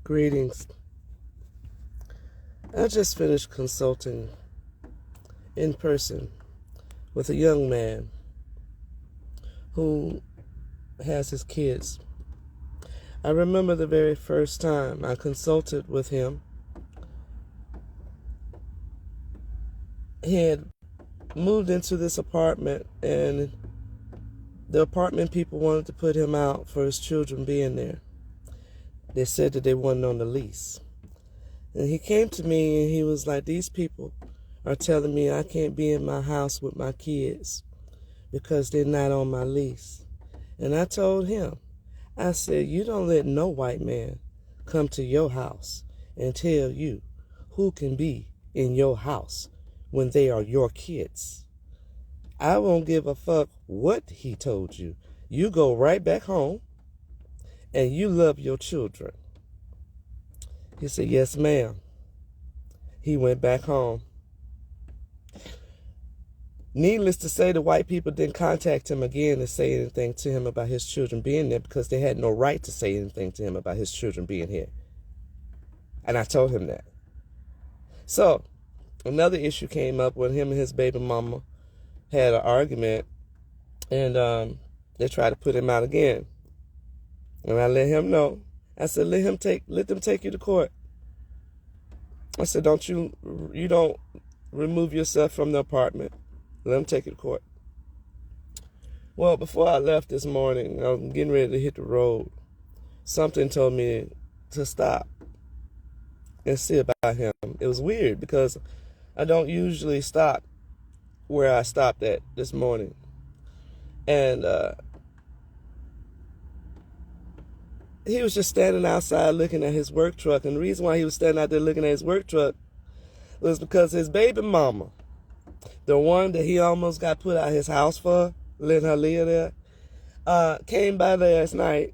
Greetings. I just finished consulting in person with a young man who has his kids. I remember the very first time I consulted with him. He had moved into this apartment, and the apartment people wanted to put him out for his children being there. They said that they wasn't on the lease. And he came to me and he was like, these people are telling me I can't be in my house with my kids because they're not on my lease. And I told him, I said, you don't let no white man come to your house and tell you who can be in your house when they are your kids. I won't give a fuck what he told you. You go right back home and you love your children. He said, yes, ma'am. He went back home. Needless to say, the white people didn't contact him again to say anything to him about his children being there because they had no right to say anything to him about his children being here. And I told him that. So, another issue came up when him and his baby mama had an argument, and they tried to put him out again. And I let him know. I said, let them take you to court. I said, you don't remove yourself from the apartment. Let them take you to court. Well, before I left this morning, I was getting ready to hit the road. Something told me to stop and see about him. It was weird because I don't usually stop where I stopped at this morning. And he was just standing outside looking at his work truck. And the reason why he was standing out there looking at his work truck was because his baby mama, the one that he almost got put out his house for, letting her live there, came by last night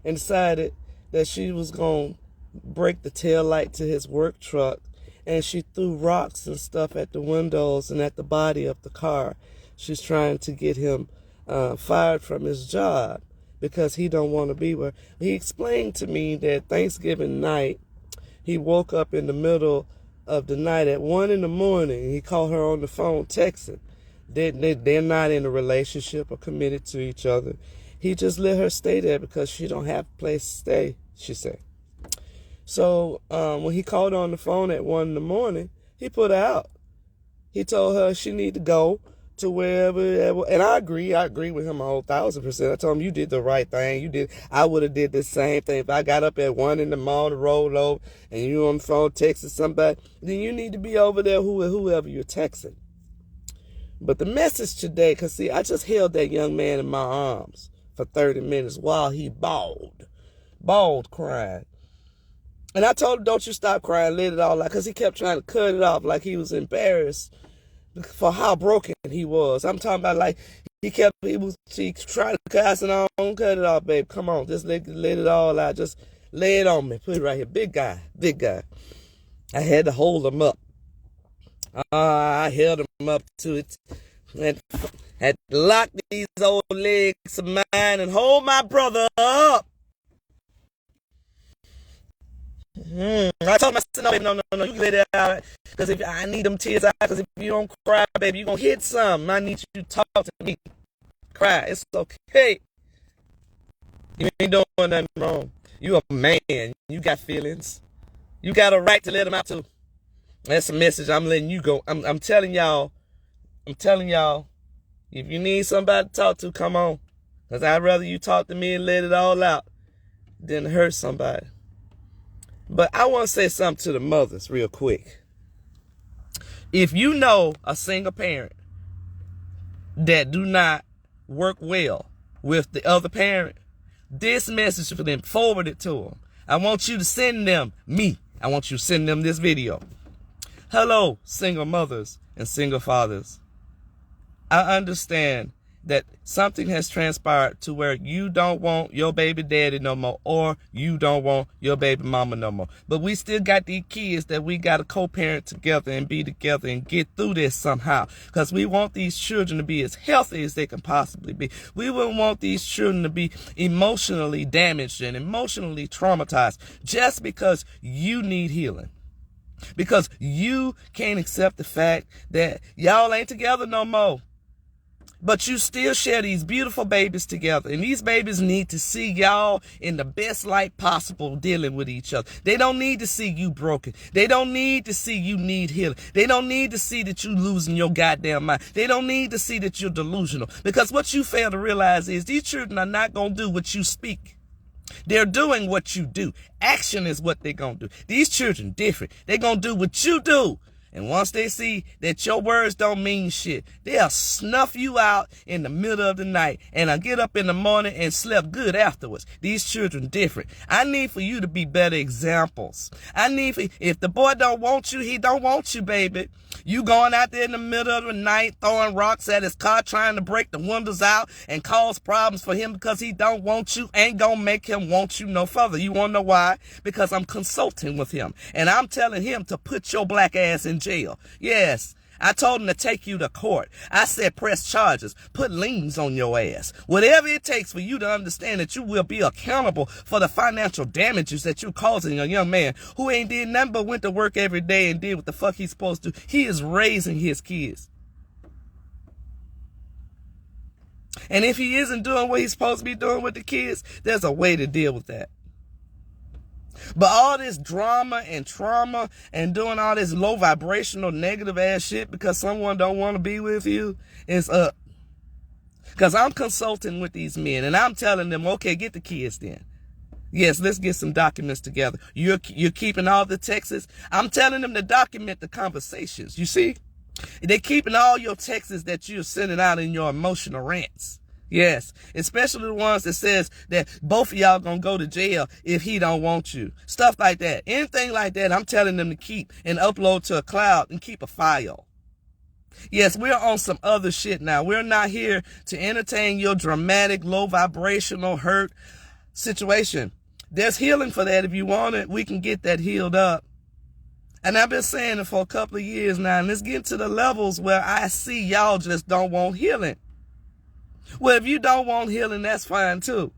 and decided that she was going to break the tail light to his work truck. And she threw rocks and stuff at the windows and at the body of the car. She's trying to get him fired from his job because he don't want to be where. He explained to me that Thanksgiving night, he woke up in the middle of the night at 1 a.m. He called her on the phone texting. They're not in a relationship or committed to each other. He just let her stay there because she don't have a place to stay, she said. So when he called her on the phone at 1 a.m, he put her out. He told her she need to go to wherever, and I agree with him 1,000%. I told him, you did the right thing. I would have did the same thing. If I got up at 1 a.m, rolled over, and you on the phone texting somebody, then you need to be over there whoever you're texting. But the message today, because see, I just held that young man in my arms for 30 minutes while he bawled crying. And I told him, don't you stop crying, let it all out, because he kept trying to cut it off like he was embarrassed for how broken he was. I'm talking about like he tried to cuss it on, cut it off, babe. Come on, just let it all out. Just lay it on me. Put it right here. Big guy. I had to hold him up. I held him up to it. Had to lock these old legs of mine and hold my brother up. I told him, I said, no, baby, no, you let it out. Because if I need them tears out, because if you don't cry, baby, you're going to hit something. I need you to talk to me. Cry. It's okay. You ain't doing nothing wrong. You a man. You got feelings. You got a right to let them out, too. That's a message I'm letting you go. I'm telling y'all, if you need somebody to talk to, come on. Because I'd rather you talk to me and let it all out than hurt somebody. But I want to say something to the mothers real quick. If you know a single parent that do not work well with the other parent, this message for them, forward it to them. I want you to send them I want you to send them this video. Hello, single mothers and single fathers. I understand that something has transpired to where you don't want your baby daddy no more, or you don't want your baby mama no more. But we still got these kids that we got to co-parent together and be together and get through this somehow, because we want these children to be as healthy as they can possibly be. We wouldn't want these children to be emotionally damaged and emotionally traumatized just because you need healing. Because you can't accept the fact that y'all ain't together no more. But you still share these beautiful babies together. And these babies need to see y'all in the best light possible dealing with each other. They don't need to see you broken. They don't need to see you need healing. They don't need to see that you losing your goddamn mind. They don't need to see that you're delusional. Because what you fail to realize is these children are not going to do what you speak. They're doing what you do. Action is what they're going to do. These children different. They're going to do what you do. And once they see that your words don't mean shit, they'll snuff you out in the middle of the night and I'll get up in the morning and slept good afterwards. These children different. I need for you to be better examples. If the boy don't want you, he don't want you, baby. You going out there in the middle of the night throwing rocks at his car, trying to break the windows out and cause problems for him because he don't want you, ain't gonna make him want you no further. You wanna know why? Because I'm consulting with him and I'm telling him to put your black ass in jail. Yes, I told him to take you to court. I said press charges, put liens on your ass. Whatever it takes for you to understand that you will be accountable for the financial damages that you're causing a young man who ain't did nothing but went to work every day and did what the fuck he's supposed to. He is raising his kids. And if he isn't doing what he's supposed to be doing with the kids, there's a way to deal with that. But all this drama and trauma and doing all this low vibrational negative ass shit because someone don't want to be with you is up. Because I'm consulting with these men and I'm telling them, okay, get the kids then. Yes, let's get some documents together. You're keeping all the texts. I'm telling them to document the conversations. You see? They're keeping all your texts that you're sending out in your emotional rants. Yes, especially the ones that says that both of y'all gonna go to jail if he don't want you. Stuff like that. Anything like that, I'm telling them to keep and upload to a cloud and keep a file. Yes, we're on some other shit now. We're not here to entertain your dramatic, low vibrational hurt situation. There's healing for that. If you want it, we can get that healed up. And I've been saying it for a couple of years now, and let's get to the levels where I see y'all just don't want healing. Well, if you don't want healing, that's fine too.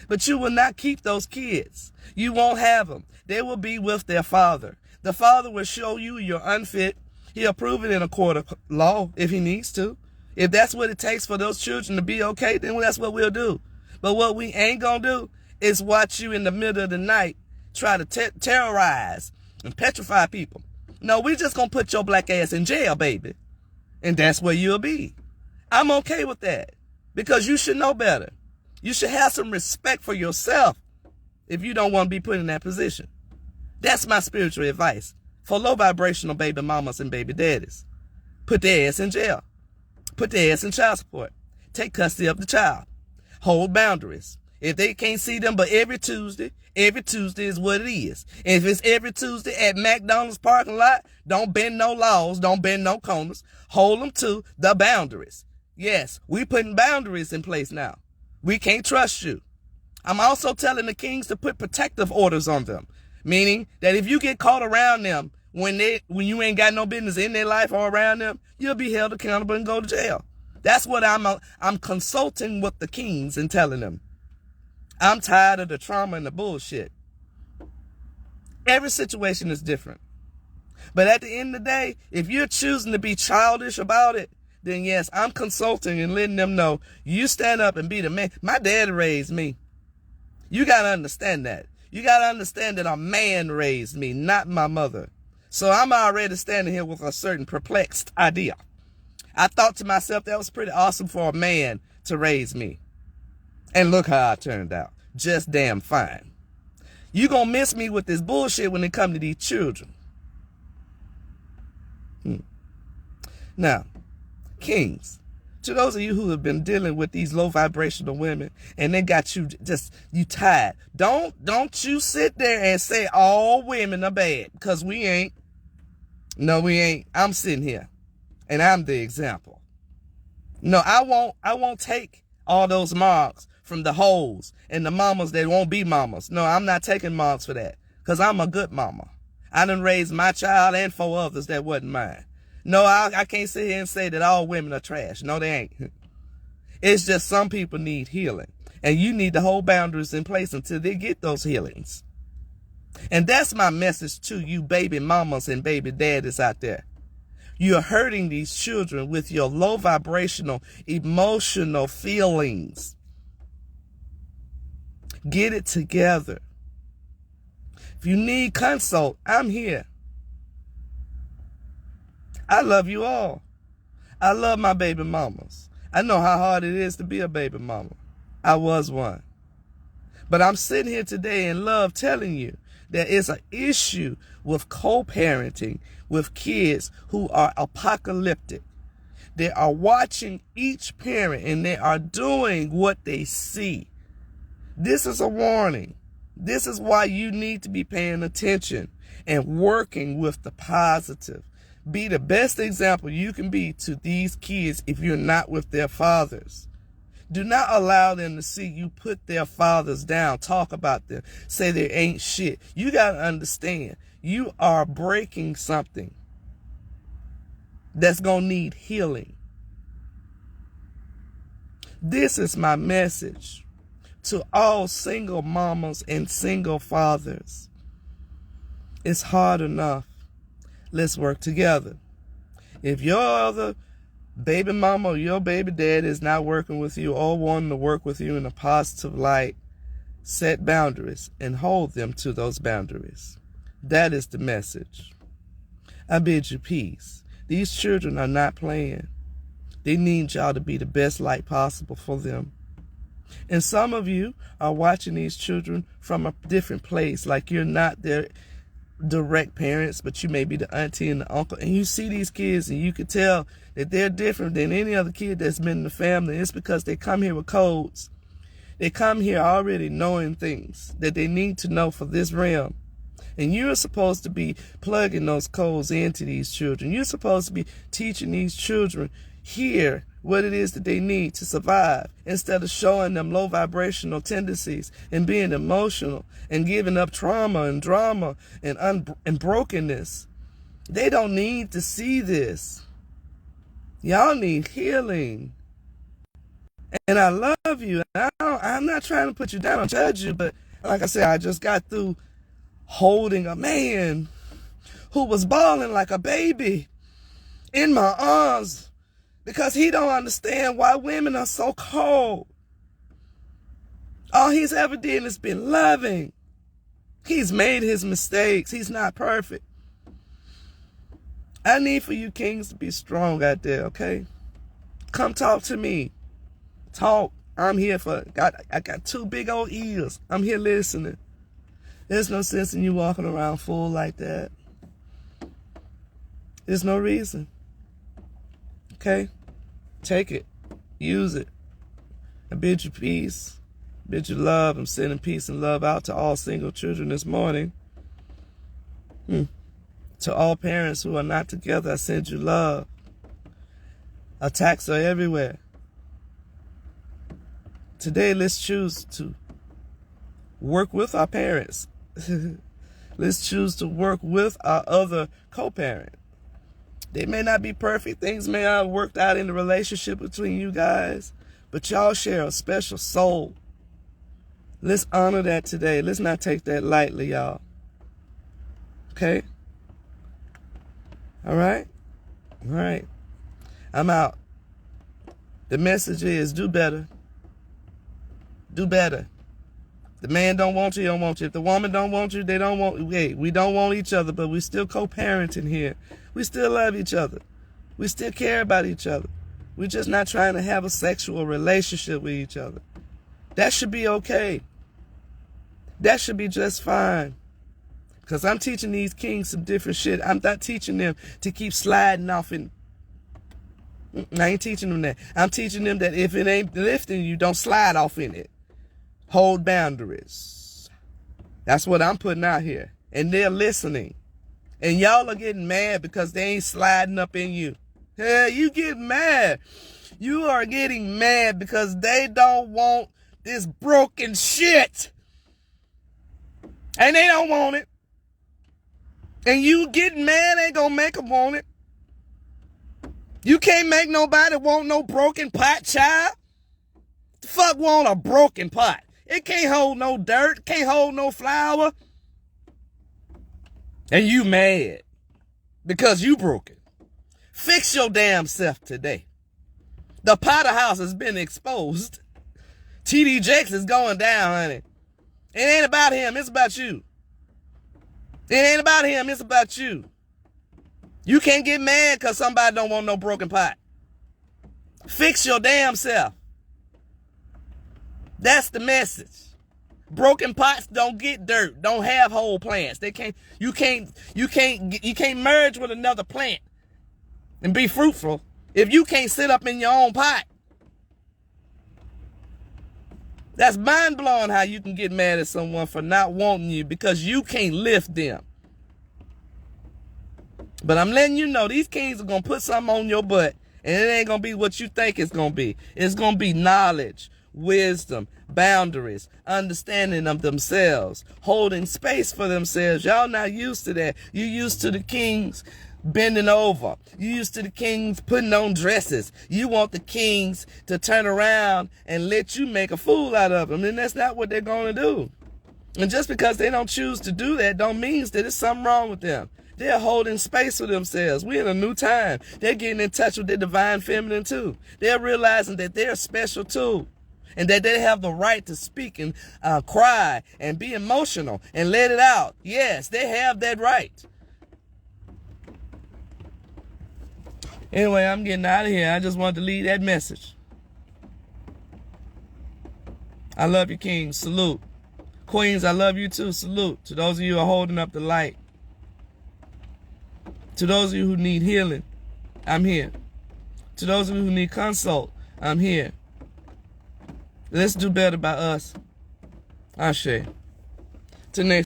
But you will not keep those kids. You won't have them. They will be with their father. The father will show you you're unfit. He'll prove it in a court of law if he needs to. If that's what it takes for those children to be okay, then that's what we'll do. But what we ain't gonna do is watch you in the middle of the night try to terrorize and petrify people. No, we just gonna put your black ass in jail, baby. And that's where you'll be. I'm okay with that. Because you should know better. You should have some respect for yourself if you don't want to be put in that position. That's my spiritual advice for low vibrational baby mamas and baby daddies. Put their ass in jail. Put their ass in child support. Take custody of the child. Hold boundaries. If they can't see them but every Tuesday is what it is. And if it's every Tuesday at McDonald's parking lot, don't bend no laws, don't bend no corners. Hold them to the boundaries. Yes, we putting boundaries in place now. We can't trust you. I'm also telling the kings to put protective orders on them, meaning that if you get caught around them when you ain't got no business in their life or around them, you'll be held accountable and go to jail. That's what I'm consulting with the kings and telling them. I'm tired of the trauma and the bullshit. Every situation is different. But at the end of the day, if you're choosing to be childish about it, then yes, I'm consulting and letting them know you stand up and be the man. My dad raised me. You got to understand that. You got to understand that a man raised me, not my mother. So I'm already standing here with a certain perplexed idea. I thought to myself that was pretty awesome for a man to raise me. And look how I turned out. Just damn fine. You gonna miss me with this bullshit when it come to these children. Now, kings, to those of you who have been dealing with these low vibrational women and they got you you tired, don't you sit there and say all women are bad, because we ain't. No, we ain't. I'm sitting here and I'm the example. No, I won't take all those marks from the hoes and the mamas that won't be mamas. No, I'm not taking marks for that. Because I'm a good mama. I done raised my child and 4 others that wasn't mine. No, I can't sit here and say that all women are trash. No, they ain't. It's just some people need healing. And you need to hold boundaries in place until they get those healings. And that's my message to you baby mamas and baby daddies out there. You're hurting these children with your low vibrational, emotional feelings. Get it together. If you need consult, I'm here. I love you all. I love my baby mamas. I know how hard it is to be a baby mama. I was one. But I'm sitting here today in love telling you there is an issue with co-parenting with kids who are apocalyptic. They are watching each parent and they are doing what they see. This is a warning. This is why you need to be paying attention and working with the positive. Be the best example you can be to these kids if you're not with their fathers. Do not allow them to see you put their fathers down, talk about them, say they ain't shit. You got to understand, you are breaking something that's going to need healing. This is my message to all single mamas and single fathers. It's hard enough. Let's work together. If your other baby mama or your baby dad is not working with you or wanting to work with you in a positive light, set boundaries and hold them to those boundaries. That is the message. I bid you peace. These children are not playing. They need y'all to be the best light possible for them. And some of you are watching these children from a different place, like you're not their direct parents, but you may be the auntie and the uncle, and you see these kids and you can tell that they're different than any other kid that's been in the family. It's because they come here with codes. They come here already knowing things that they need to know for this realm. And you're supposed to be plugging those codes into these children. You're supposed to be teaching these children here what it is that they need to survive, instead of showing them low vibrational tendencies and being emotional and giving up trauma and drama and brokenness. They don't need to see this. Y'all need healing. And I love you. I'm not trying to put you down or judge you, but like I said, I just got through holding a man who was bawling like a baby in my arms because he don't understand why women are so cold. All he's ever did is been loving. He's made his mistakes. He's not perfect. I need for you kings to be strong out there, okay? Come talk to me. Talk. I'm here for it. I got 2 big old ears. I'm here listening. There's no sense in you walking around full like that. There's no reason. Okay? Take it. Use it. I bid you peace. Bid you love. I'm sending peace and love out to all single children this morning. To all parents who are not together, I send you love. Attacks are everywhere. Today, let's choose to work with our parents. Let's choose to work with our other co-parent. They may not be perfect. Things may not have worked out in the relationship between you guys, but y'all share a special soul. Let's honor that today. Let's not take that lightly, y'all. Okay? All right? All right. I'm out. The message is do better. Do better. The man don't want you, he don't want you. If the woman don't want you, they don't want you. Hey, we don't want each other, but we still co-parenting here. We still love each other. We still care about each other. We're just not trying to have a sexual relationship with each other. That should be okay. That should be just fine. Because I'm teaching these kings some different shit. I'm not teaching them to keep sliding off in. I ain't teaching them that. I'm teaching them that if it ain't lifting you, don't slide off in it. Hold boundaries. That's what I'm putting out here. And they're listening. And y'all are getting mad because they ain't sliding up in you. Yeah, you get mad. You are getting mad because they don't want this broken shit. And they don't want it. And you getting mad ain't gonna make them want it. You can't make nobody want no broken pot, child. The fuck want a broken pot? It can't hold no dirt, can't hold no flour. And you mad because you broke it. Fix your damn self today. The Potter house has been exposed. TD Jakes is going down, honey. It ain't about him, it's about you. It ain't about him, it's about you. You can't get mad because somebody don't want no broken pot. Fix your damn self. That's the message. Broken pots don't get dirt, don't have whole plants. You can't merge with another plant and be fruitful if you can't sit up in your own pot. That's mind-blowing how you can get mad at someone for not wanting you because you can't lift them. But I'm letting you know, these kings are going to put something on your butt, and it ain't going to be what you think it's going to be. It's going to be knowledge, wisdom, boundaries, understanding of themselves, holding space for themselves. Y'all not used to that. You used to the kings bending over. You used to the kings putting on dresses. You want the kings to turn around and let you make a fool out of them, and that's not what they're going to do. And just because they don't choose to do that don't mean that there's something wrong with them. They're holding space for themselves. We're in a new time. They're getting in touch with their divine feminine too. They're realizing that they're special too. And that they have the right to speak and cry and be emotional and let it out. Yes, they have that right. Anyway, I'm getting out of here. I just wanted to leave that message. I love you, kings. Salute. Queens, I love you too. Salute. To those of you who are holding up the light. To those of you who need healing, I'm here. To those of you who need consult, I'm here. Let's do better by us. Ashe. Till next